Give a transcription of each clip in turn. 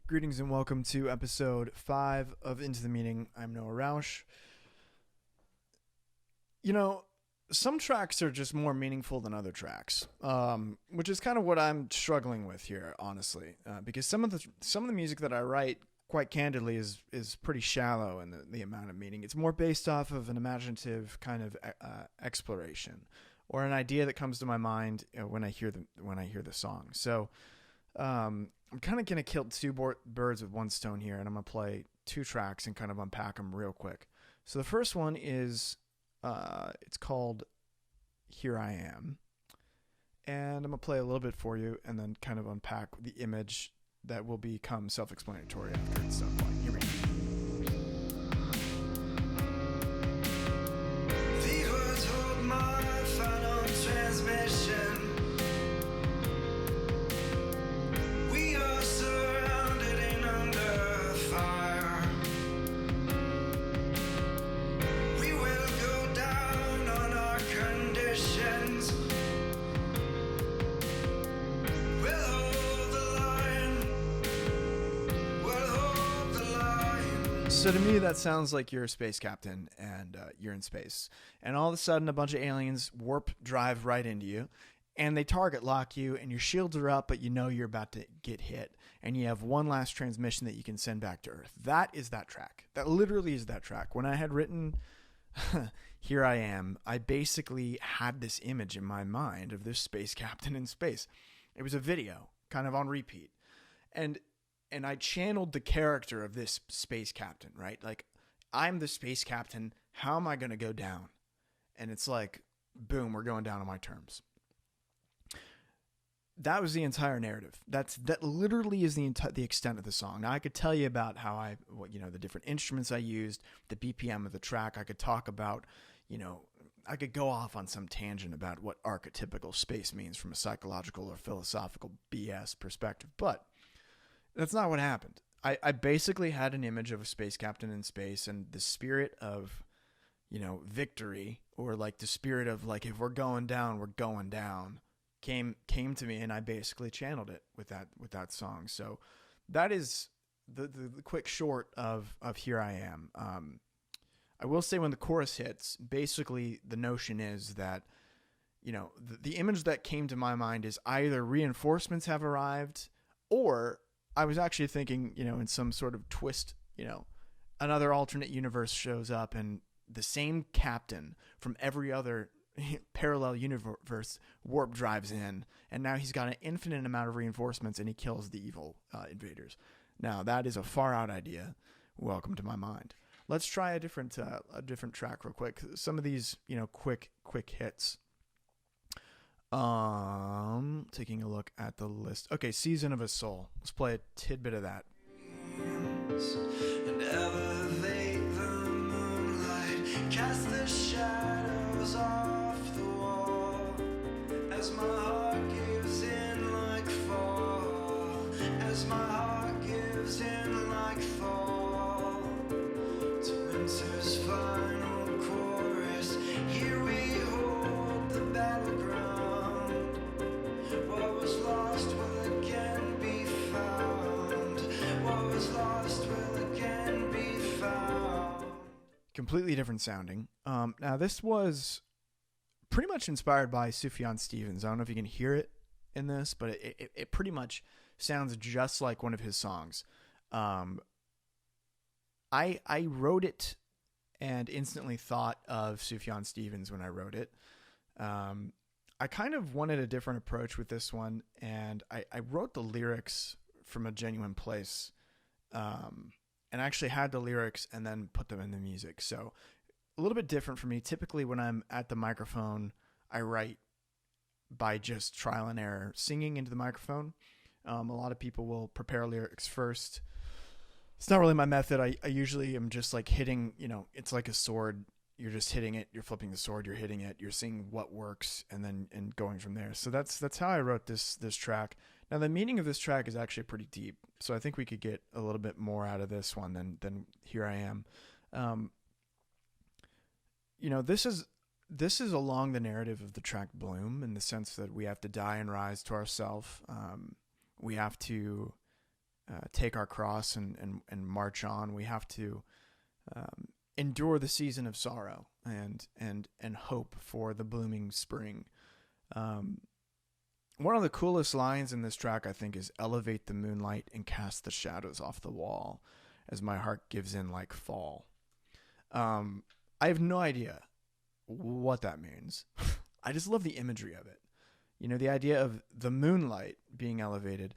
Greetings and welcome to episode 5 of Into the Meaning. I'm Noah Rauch. You know, some tracks are just more meaningful than other tracks, which is kind of what I'm struggling with here, honestly, because some of the music that I write, quite candidly, is pretty shallow in the amount of meaning. It's more based off of an imaginative kind of exploration or an idea that comes to my mind when I hear the song. So I'm kind of gonna kill two birds with one stone here, and I'm gonna play two tracks and kind of unpack them real quick. So the first one is it's called Here I Am, and I'm gonna play a little bit for you and then kind of unpack the image that will become self-explanatory after it's done playing. Here we go. These words hold my final transmission. We are surrounded and under fire. We will go down on our conditions. We'll hold the line. We'll hold the line. So to me, that sounds like you're a space captain and you're in space. And all of a sudden, a bunch of aliens warp drive right into you. And they target lock you, and your shields are up, but you know you're about to get hit. And you have one last transmission that you can send back to Earth. That is that track. That literally is that track. When I had written Here I Am, I basically had this image in my mind of this space captain in space. It was a video, kind of on repeat. And I channeled the character of this space captain, right? Like, I'm the space captain. How am I going to go down? And it's like, boom, we're going down on my terms. That was the entire narrative. That literally is the extent of the song. Now I could tell you about how the different instruments I used, the BPM of the track. I could talk about, I could go off on some tangent about what archetypical space means from a psychological or philosophical BS perspective, but that's not what happened. I basically had an image of a space captain in space, and the spirit of, victory, or like the spirit of like, if we're going down, we're going down, came to me, and I basically channeled it with that song. So that is the quick short of Here I Am. I will say when the chorus hits, basically the notion is that, the image that came to my mind is either reinforcements have arrived, or I was actually thinking, in some sort of twist, another alternate universe shows up and the same captain from every other parallel universe warp drives in, and now he's got an infinite amount of reinforcements and he kills the evil invaders. Now that is a far out idea. Welcome to my mind. Let's try a different track real quick. Some of these, quick hits. Taking a look at the list. Okay, Season of a Soul. Let's play a tidbit of that. And elevate the moonlight, cast the shadows off the wall, as my heart gives in like fall, as my heart gives in like fall, to winter's final chorus. Here we hold the battleground. What was lost will again be found. What was lost will again be found. Completely different sounding. Now this was pretty much inspired by Sufjan Stevens. I don't know if you can hear it in this, but it pretty much sounds just like one of his songs. I wrote it and instantly thought of Sufjan Stevens when I wrote it. I kind of wanted a different approach with this one, and I wrote the lyrics from a genuine place, and actually had the lyrics and then put them in the music. So a little bit different for me. Typically when I'm at the microphone, I write by just trial and error, singing into the microphone. A lot of people will prepare lyrics first. It's not really my method. I usually am just like hitting, it's like a sword. You're just hitting it. You're flipping the sword. You're hitting it. You're seeing what works, and going from there. So that's how I wrote this track. Now the meaning of this track is actually pretty deep. So I think we could get a little bit more out of this one than Here I Am. This is along the narrative of the track Bloom, in the sense that we have to die and rise to ourself. We have to take our cross and march on. We have to endure the season of sorrow and hope for the blooming spring. One of the coolest lines in this track, I think, is elevate the moonlight and cast the shadows off the wall as my heart gives in like fall. I have no idea what that means. I just love the imagery of it. You know, the idea of the moonlight being elevated.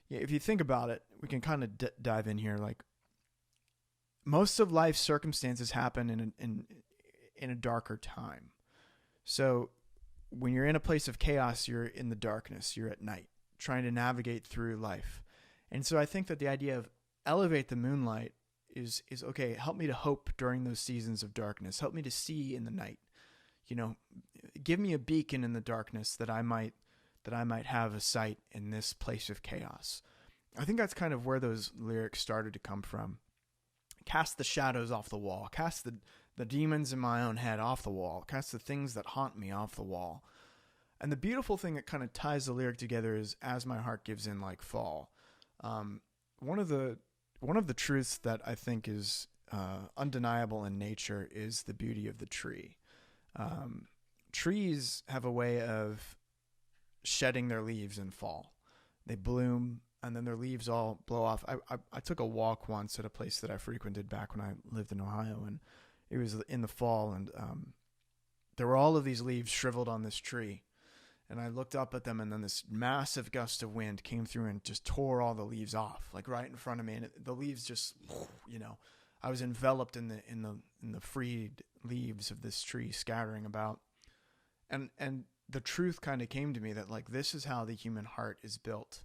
If you think about it, we can kind of dive in here. Like, most of life's circumstances happen in a darker time. So when you're in a place of chaos, you're in the darkness, you're at night, trying to navigate through life. And so I think that the idea of elevate the moonlight is okay, help me to hope during those seasons of darkness. Help me to see in the night. You know, give me a beacon in the darkness that I might have a sight in this place of chaos. I think that's kind of where those lyrics started to come from. Cast the shadows off the wall. Cast the demons in my own head off the wall. Cast the things that haunt me off the wall. And the beautiful thing that kind of ties the lyric together is as my heart gives in like fall. One of the truths that I think is undeniable in nature is the beauty of the tree. Trees have a way of shedding their leaves in fall. They bloom and then their leaves all blow off. I took a walk once at a place that I frequented back when I lived in Ohio, and it was in the fall, and there were all of these leaves shriveled on this tree. And I looked up at them, and then this massive gust of wind came through and just tore all the leaves off, like right in front of me. And the leaves just, you know, I was enveloped in the freed leaves of this tree scattering about. And the truth kind of came to me that, like, this is how the human heart is built.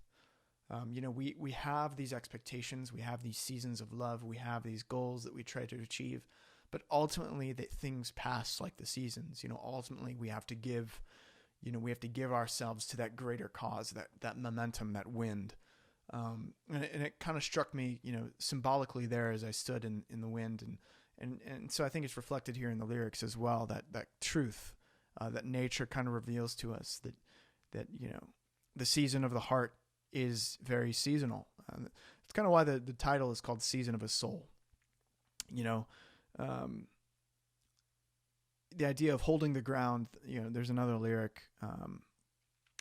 You know, we have these expectations, we have these seasons of love, we have these goals that we try to achieve, but ultimately that things pass like the seasons. You know, ultimately we have to give ourselves to that greater cause, that momentum, that wind. And it kind of struck me, you know, symbolically there as I stood in the wind. And so I think it's reflected here in the lyrics as well, that truth, that nature kind of reveals to us that, you know, the season of the heart is very seasonal. It's kind of why the title is called Season of a Soul. You know, the idea of holding the ground, you know, there's another lyric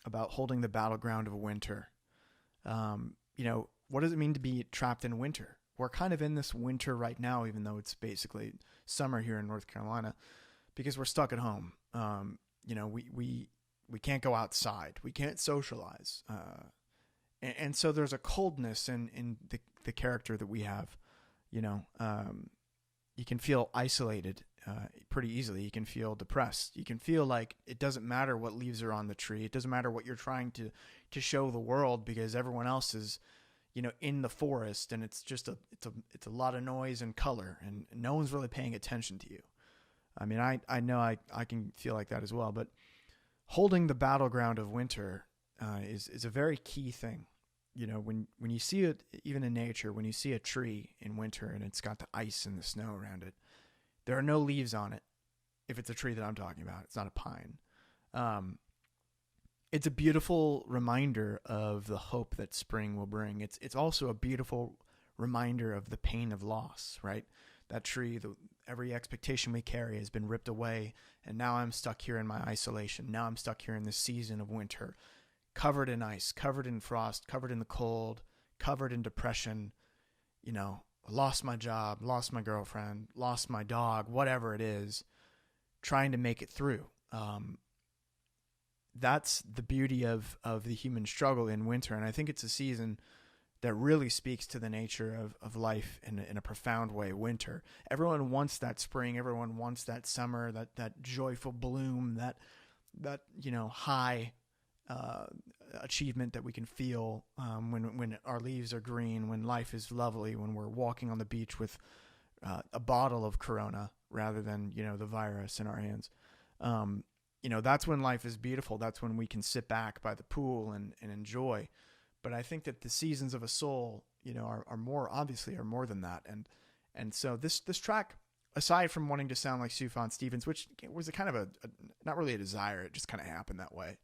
about holding the battleground of winter. You know, what does it mean to be trapped in winter? We're kind of in this winter right now, even though it's basically summer here in North Carolina, because we're stuck at home. You know, we can't go outside. We can't socialize. And so there's a coldness in the character that we have. You know, you can feel isolated pretty easily. You can feel depressed. You can feel like it doesn't matter what leaves are on the tree. It doesn't matter what you're trying to show the world, because everyone else is, you know, in the forest, and it's just it's a lot of noise and color, and no one's really paying attention to you. I mean, I know I can feel like that as well, but holding the battleground of winter is a very key thing. You know, when you see it, even in nature, when you see a tree in winter and it's got the ice and the snow around it, there are no leaves on it. If it's a tree that I'm talking about, it's not a pine. It's a beautiful reminder of the hope that spring will bring. It's also a beautiful reminder of the pain of loss, right? That tree, every expectation we carry has been ripped away, and now I'm stuck here in my isolation. Now I'm stuck here in this season of winter, covered in ice, covered in frost, covered in the cold, covered in depression. You know, lost my job, lost my girlfriend, lost my dog, whatever it is, trying to make it through. That's the beauty of the human struggle in winter. And I think it's a season that really speaks to the nature of life in a profound way. Winter. Everyone wants that spring. Everyone wants that summer, that joyful bloom, that you know, high achievement that we can feel when our leaves are green, when life is lovely, when we're walking on the beach with a bottle of Corona rather than, you know, the virus in our hands. You know, that's when life is beautiful. That's when we can sit back by the pool and enjoy. But I think that the seasons of a soul, you know, are more than that. And so this track, aside from wanting to sound like Sufjan Stevens, which was a kind of a not really a desire, it just kind of happened that way.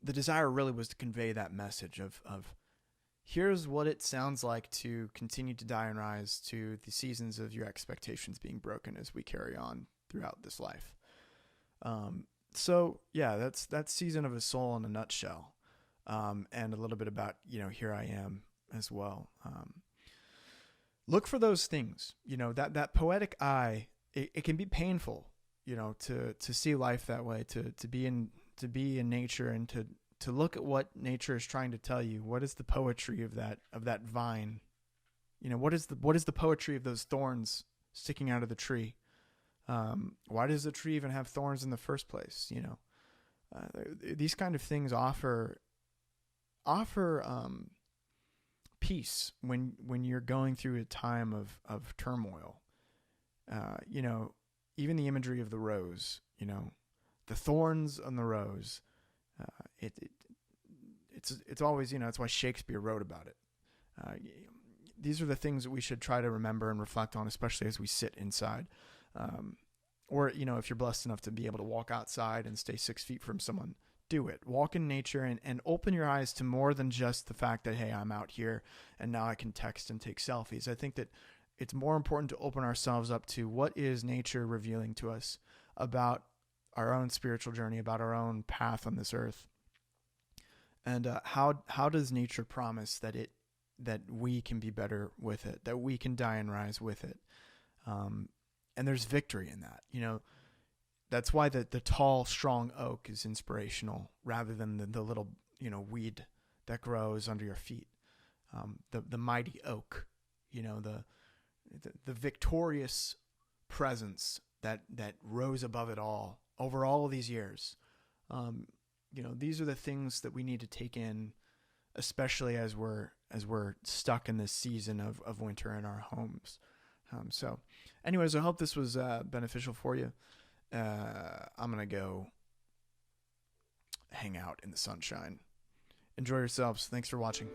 the desire really was to convey that message of here's what it sounds like to continue to die and rise to the seasons of your expectations being broken as we carry on throughout this life. So yeah, that's Season of a Soul in a nutshell. And a little bit about, Here I Am as well. Look for those things, that poetic eye, it can be painful, to see life that way, to be in nature and to look at what nature is trying to tell you. What is the poetry of that vine? What is the poetry of those thorns sticking out of the tree? Why does the tree even have thorns in the first place? These kind of things offer peace when you're going through a time of turmoil. Even the imagery of the rose, the thorns on the rose. It's always, it's why Shakespeare wrote about it. These are the things that we should try to remember and reflect on, especially as we sit inside. Or, if you're blessed enough to be able to walk outside and stay 6 feet from someone, do it. Walk in nature and open your eyes to more than just the fact that, hey, I'm out here and now I can text and take selfies. I think that it's more important to open ourselves up to what is nature revealing to us about our own spiritual journey, about our own path on this earth. And how does nature promise that we can be better with it, that we can die and rise with it? And there's victory in that. That's why the tall, strong oak is inspirational rather than the little, weed that grows under your feet. The mighty oak, the victorious presence that rose above it all over all of these years. These are the things that we need to take in, especially as we're stuck in this season of winter in our homes. So anyways, I hope this was beneficial for you. I'm going to go hang out in the sunshine. Enjoy yourselves. Thanks for watching.